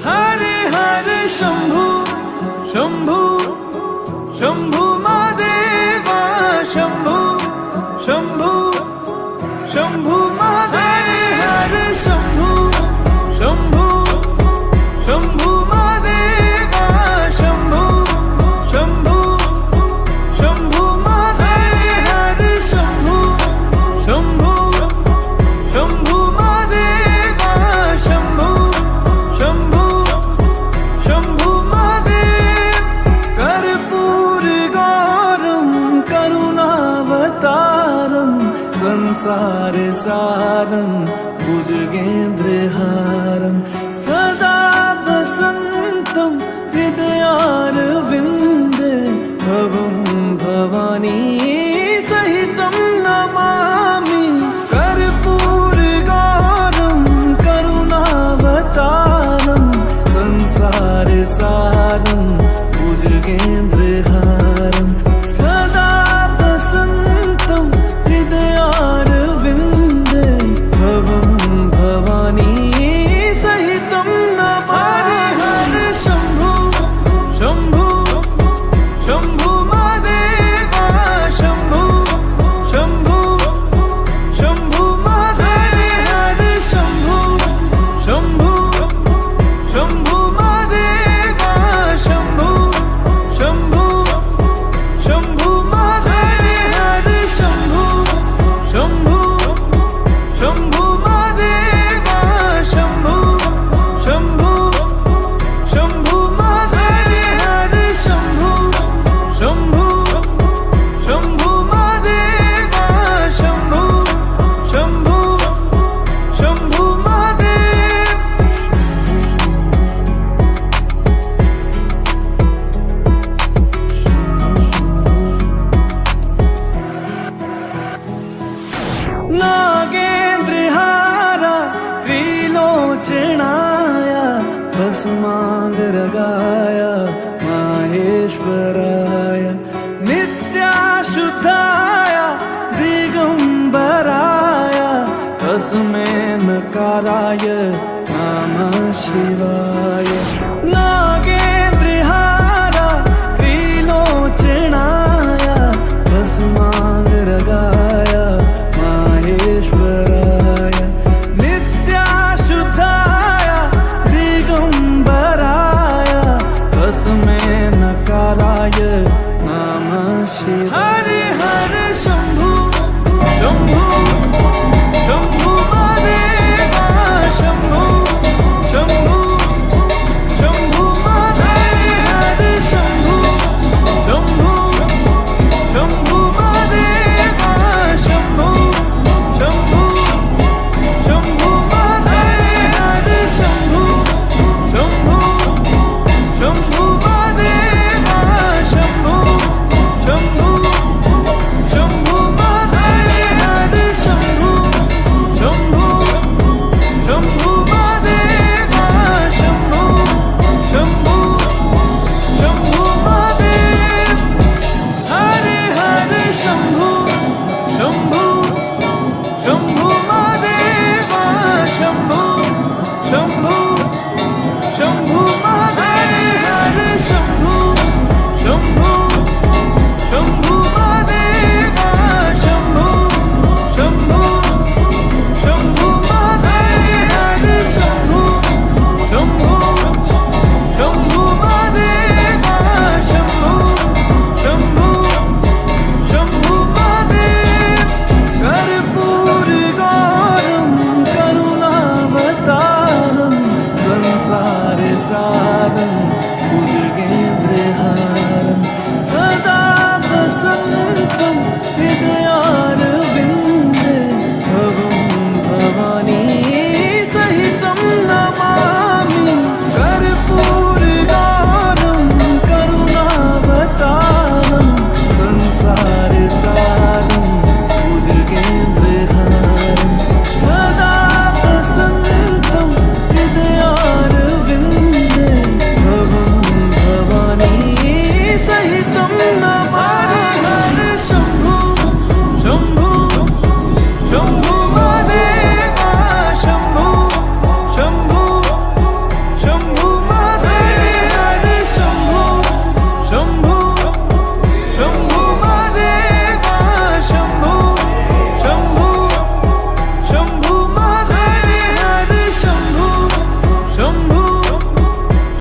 हरे हर शंभू शंभू शंभू महादेवा शंभू शंभू शंभू महादेव हर शंभू शंभू शंभू महादेवा शंभू शंभू शंभू महादेव हर शंभू शंभू शंभू महादेवा शंभू शंभू शंभू महादेव कर्पूर गौरम करुणावतारम संसार सारं भुजगेन्द्रहारं सदा वसन्तं हृदयारविन्दे भवं भवानी सहितं नमामि कर्पूरगौरं करुणावतारं संसारसारं भुजगेन्द्रहारं सदा वसन्तं हृदयारविन्दे भवं भवानी सहितं नमामि हर शंभू शंभू शंभू महादेवा शंभू शंभू शंभू महादेव हर शंभू शंभू शंभू महादेवा शंभू शंभू शंभू महादेव हर शंभू शंभू शंभू महादेवा शंभू शंभू शंभू महादेव हर शंभू शंभू शंभू महादेवा शंभू शंभू शंभू महादेव नागेन्द्रहारा त्रिलोचनाय भस्मांगरगाय माहेश्वराय नित्याशुद्धाय दिगंबराय तस्मै नकाराय नमः शिवाय नागेन्द्रहारा त्रिलोचनाय भस्मांगरगाय माहेश्वराय नित्याशुद्धाय दिगंबराय तस्मै नकाराय नमः शिवाय हरे हर शंभू शंभू शंभू महादेवा शंभू शंभू शंभू महादेव हर शंभू शंभू शंभू महादेवा शंभू शंभू शंभू महादेव हर शंभू शंभू शंभू महादेवा शंभू शंभू शंभू महादेव हर शंभू शंभू शंभू महादेवा शंभू शंभू शंभू महादेव हरे हर शंभू शंभू शंभू महादेवा शंभू शंभू शंभू महादेव हर शंभू शंभू शंभू महादेवा शंभू शंभू शंभू महादेव हर शंभू शंभू शंभू महादेवा शंभू शंभू शंभू महादेव कर्पूर गौरम करुणावतारम संसार सारं